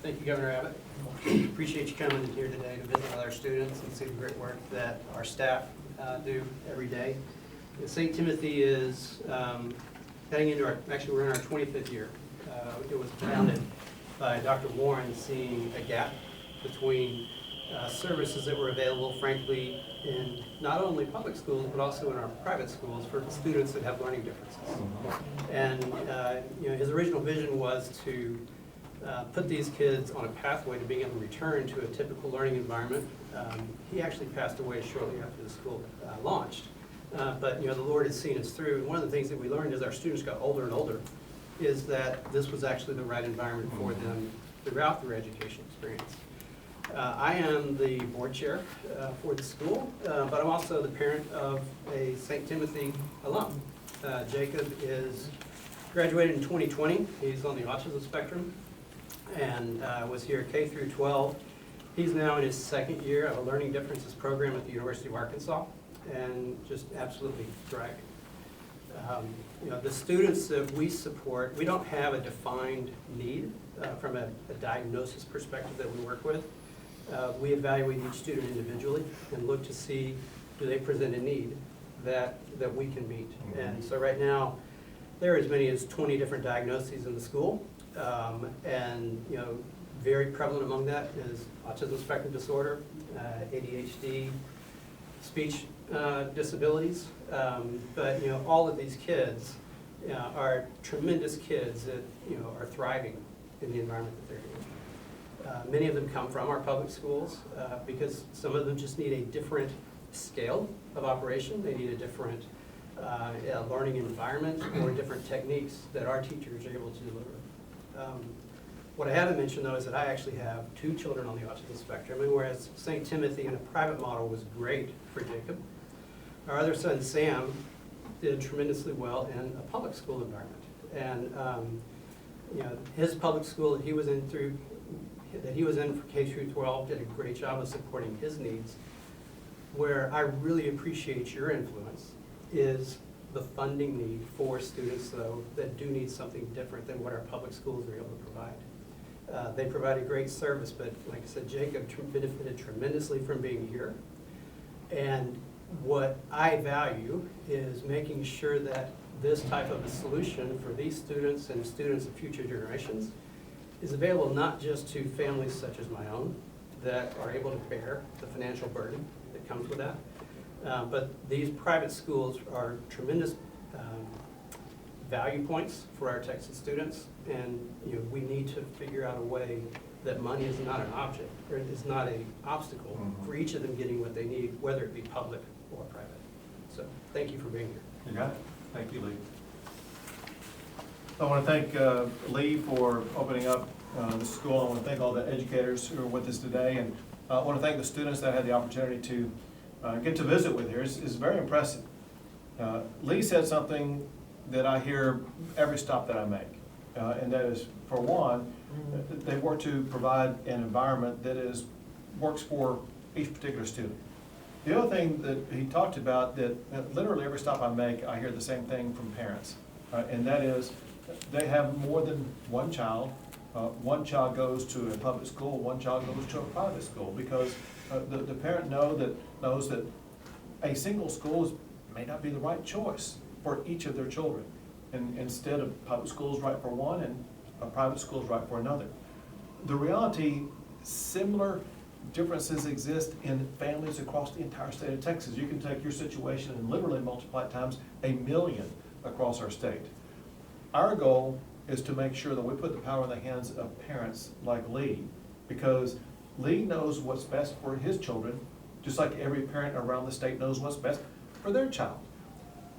Thank you, Governor Abbott. Appreciate you coming in here today to visit with our students and see the great work that our staff do every day. St. Timothy is heading into we're in our 25th year. It was founded by Dr. Warren seeing a gap between services that were available, frankly, in not only public schools, but also in our private schools for students that have learning differences. And his original vision was to put these kids on a pathway to being able to return to a typical learning environment. He actually passed away shortly after the school launched. But the Lord has seen us through. And one of the things that we learned as our students got older and older is that this was actually the right environment for them throughout their education experience. I am the board chair for the school, but I'm also the parent of a St. Timothy alum. Jacob is graduated in 2020. He's on the autism spectrum and was here K through 12. He's now in his second year of a learning differences program at the University of Arkansas and just absolutely thriving. The students that we support, we don't have a defined need from a diagnosis perspective that we work with. We evaluate each student individually and look to see, do they present a need that we can meet. And so right now, there are as many as 20 different diagnoses in the school. Very prevalent among that is autism spectrum disorder, ADHD, speech disabilities. But all of these kids are tremendous kids that are thriving in the environment that they're in. Many of them come from our public schools because some of them just need a different scale of operation. They need a different learning environment or different techniques that our teachers are able to deliver. What I haven't mentioned, though, is that I actually have 2 children on the autism spectrum, and whereas St. Timothy in a private model was great for Jacob, our other son, Sam, did tremendously well in a public school environment. And his public school that he was in for K through 12 did a great job of supporting his needs. Where I really appreciate your influence is the funding need for students, though, that do need something different than what our public schools are able to provide. They provide a great service, but like I said, Jacob benefited tremendously from being here. And what I value is making sure that this type of a solution for these students and students of future generations is available not just to families such as my own that are able to bear the financial burden that comes with that, but these private schools are tremendous value points for our Texas students, and we need to figure out a way that money is not an object, or is not an obstacle for each of them getting what they need, whether it be public or private. So thank you for being here. You got it. Thank you, Lee. I want to thank Lee for opening up the school. I want to thank all the educators who are with us today, and I want to thank the students that had the opportunity to get to visit with here. It's very impressive. Lee said something that I hear every stop that I make, and that is, for one, they work to provide an environment that works for each particular student. The other thing that he talked about, that literally every stop I make, I hear the same thing from parents, and that is they have more than one child. One child goes to a public school, one child goes to a private school, because the parent knows that a single school may not be the right choice for each of their children. And instead of public schools right for one and a private school is right for another. The reality, similar differences exist in families across the entire state of Texas. You can take your situation and literally multiply it times 1,000,000 across our state. Our goal is to make sure that we put the power in the hands of parents like Lee, because Lee knows what's best for his children, just like every parent around the state knows what's best for their child.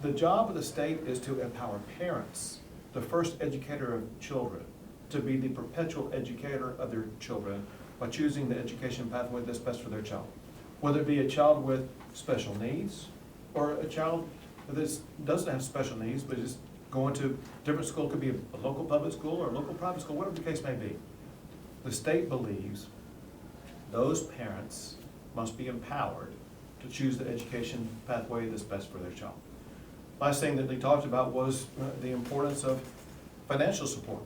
The job of the state is to empower parents, the first educator of children, to be the perpetual educator of their children by choosing the education pathway that's best for their child. Whether it be a child with special needs or a child that doesn't have special needs but is going to different school, could be a local public school or a local private school, whatever the case may be. The state believes those parents must be empowered to choose the education pathway that's best for their child. Last thing that Lee talked about was the importance of financial support.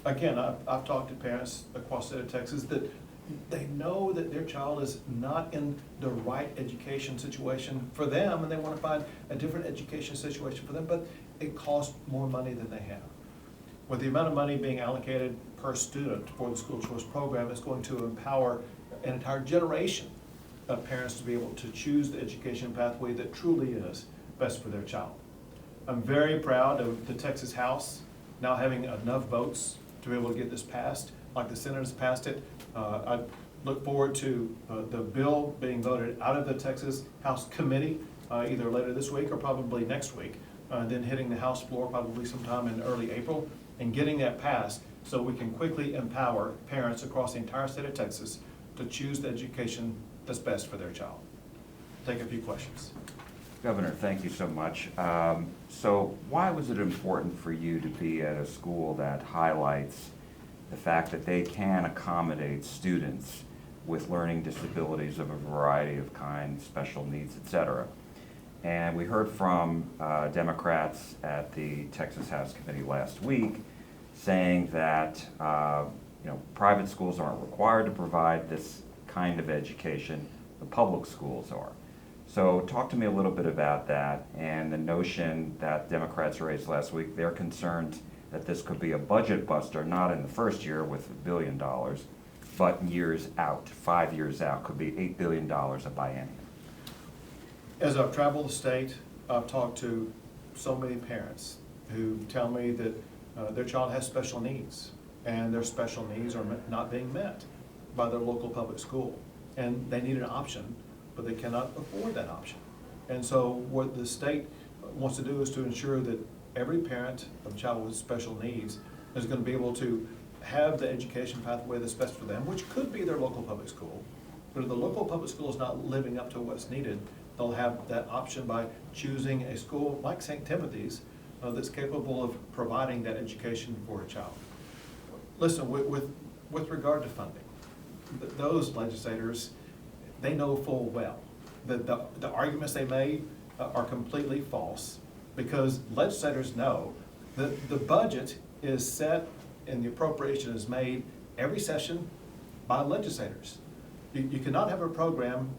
again, I've talked to parents across the state of Texas that they know that their child is not in the right education situation for them, and they want to find a different education situation for them, but it costs more money than they have. With the amount of money being allocated per student for the school choice program, it's going to empower an entire generation of parents to be able to choose the education pathway that truly is best for their child. I'm very proud of the Texas House now having enough votes to be able to get this passed, like the Senate has passed it. I look forward to the bill being voted out of the Texas House Committee either later this week or probably next week, then hitting the House floor probably sometime in early April, and getting that passed so we can quickly empower parents across the entire state of Texas to choose the education that's best for their child. Take a few questions. Governor, thank you so much. So why was it important for you to be at a school that highlights the fact that they can accommodate students with learning disabilities of a variety of kinds, special needs, et cetera? And we heard from Democrats at the Texas House Committee last week saying that private schools aren't required to provide this kind of education, the public schools are. So talk to me a little bit about that and the notion that Democrats raised last week. They're concerned that this could be a budget buster, not in the first year with $1 billion, but years out, 5 years out, could be $8 billion a biennium. As I've traveled the state, I've talked to so many parents who tell me that their child has special needs, and their special needs are not being met by their local public school. And they need an option, but they cannot afford that option. And so what the state wants to do is to ensure that every parent of a child with special needs is going to be able to have the education pathway that's best for them, which could be their local public school. But if the local public school is not living up to what's needed, they'll have that option by choosing a school like St. Timothy's that's capable of providing that education for a child. Listen, with regard to funding, those legislators, they know full well that the arguments they made are completely false, because legislators know that the budget is set and the appropriation is made every session by legislators. You cannot have a program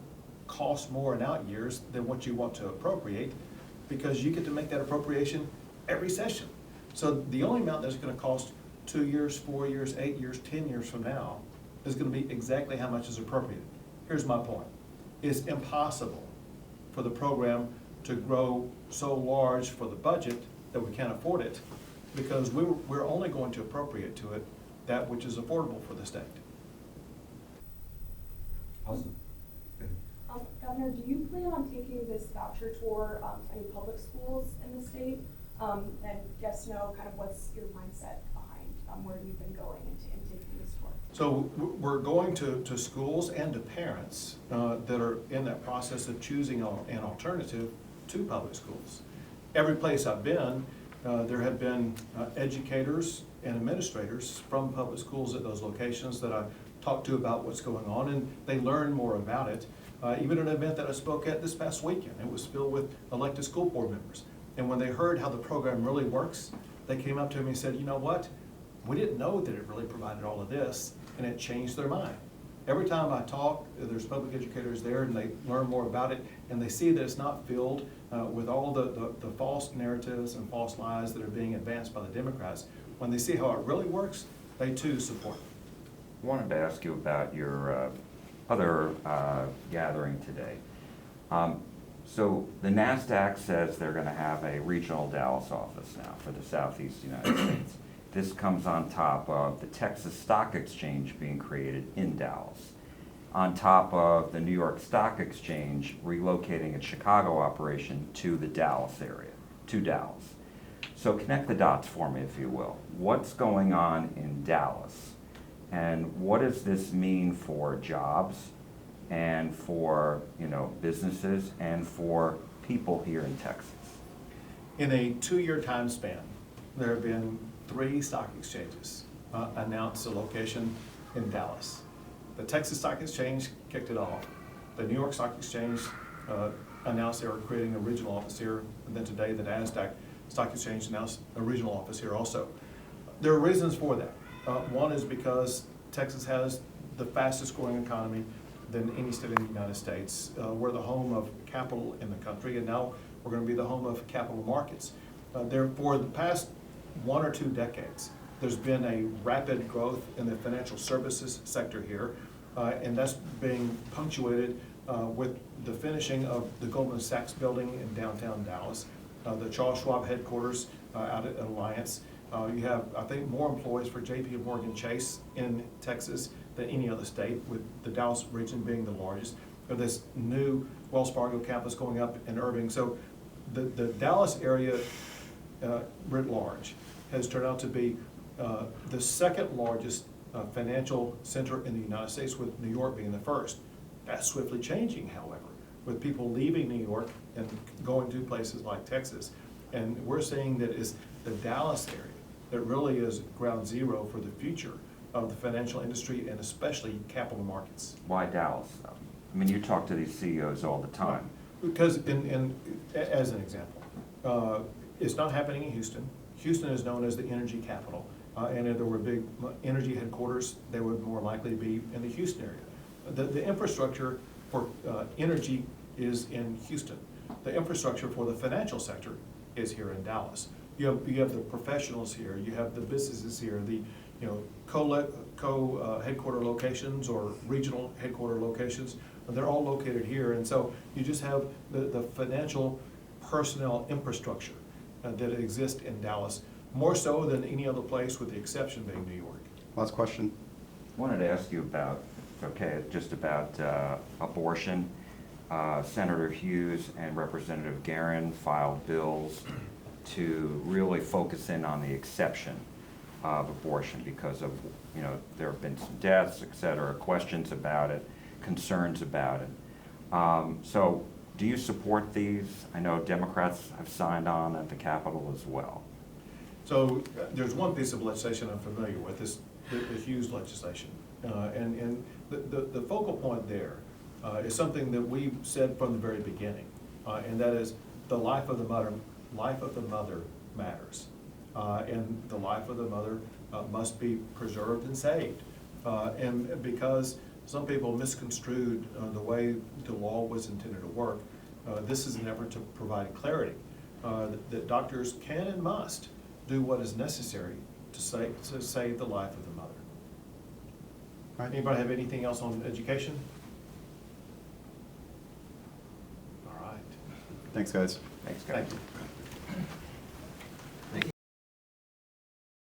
cost more in out years than what you want to appropriate, because you get to make that appropriation every session. So the only amount that's going to cost 2 years, 4 years, 8 years, 10 years from now is going to be exactly how much is appropriated. Here's my point. It's impossible for the program to grow so large for the budget that we can't afford it, because we're only going to appropriate to it that which is affordable for the state. Awesome. Governor, do you plan on taking this voucher tour to any public schools in the state? And guess know kind of what's your mindset behind where you've been going and taking this tour? So we're going to schools and to parents that are in that process of choosing an alternative to public schools. Every place I've been, there have been educators and administrators from public schools at those locations that I talked to about what's going on, and they learn more about it. Even an event that I spoke at this past weekend, it was filled with elected school board members. And when they heard how the program really works, they came up to me and said, you know what? We didn't know that it really provided all of this, and it changed their mind. Every time I talk, there's public educators there, and they learn more about it, and they see that it's not filled with all the false narratives and false lies that are being advanced by the Democrats. When they see how it really works, they too support it. I wanted to ask you about your other gathering today. So the NASDAQ says they're going to have a regional Dallas office now for the Southeast United States. This comes on top of the Texas Stock Exchange being created in Dallas, on top of the New York Stock Exchange relocating its Chicago operation to the Dallas area, to Dallas. So connect the dots for me, if you will. What's going on in Dallas, and what does this mean for jobs and for businesses and for people here in Texas? In a 2-year time span, there have been 3 stock exchanges announced a location in Dallas. The Texas Stock Exchange kicked it off. The New York Stock Exchange announced they were creating a regional office here, and then today the NASDAQ Stock Exchange announced a regional office here also. There are reasons for that. One is because Texas has the fastest growing economy than any state in the United States. We're the home of capital in the country, and now we're going to be the home of capital markets. For the past 1 or 2 decades, there's been a rapid growth in the financial services sector here, and that's being punctuated with the finishing of the Goldman Sachs building in downtown Dallas, the Charles Schwab headquarters out at Alliance. You have, I think, more employees for JP Morgan Chase in Texas than any other state, with the Dallas region being the largest. This new Wells Fargo campus going up in Irving. So the Dallas area writ large has turned out to be the second largest financial center in the United States, with New York being the first. That's swiftly changing, however, with people leaving New York and going to places like Texas. And we're seeing that it's the Dallas area that really is ground zero for the future of the financial industry, and especially capital markets. Why Dallas? I mean, you talk to these CEOs all the time. Because, as an example, it's not happening in Houston. Houston is known as the energy capital, and if there were big energy headquarters, they would more likely be in the Houston area. The infrastructure for energy is in Houston. The infrastructure for the financial sector is here in Dallas. You have the professionals here, you have the businesses here, the co-headquarter locations or regional headquarter locations, and they're all located here. And so you just have the financial personnel infrastructure that exists in Dallas, more so than any other place, with the exception being New York. Last question. I wanted to ask you about, just about abortion. Senator Hughes and Representative Guerin filed bills to really focus in on the exception of abortion because of, there have been some deaths, et cetera, questions about it, concerns about it. So do you support these? I know Democrats have signed on at the Capitol as well. So there's one piece of legislation I'm familiar with, is the Hughes legislation. And the focal point there is something that we've said from the very beginning, and that is the life of the mother matters. And the life of the mother must be preserved and saved. And because some people misconstrued the way the law was intended to work, this is an effort to provide clarity that doctors can and must do what is necessary to save the life of the mother. All right, anybody have anything else on education? All right. Thanks, guys. Thanks, guys. Thank you.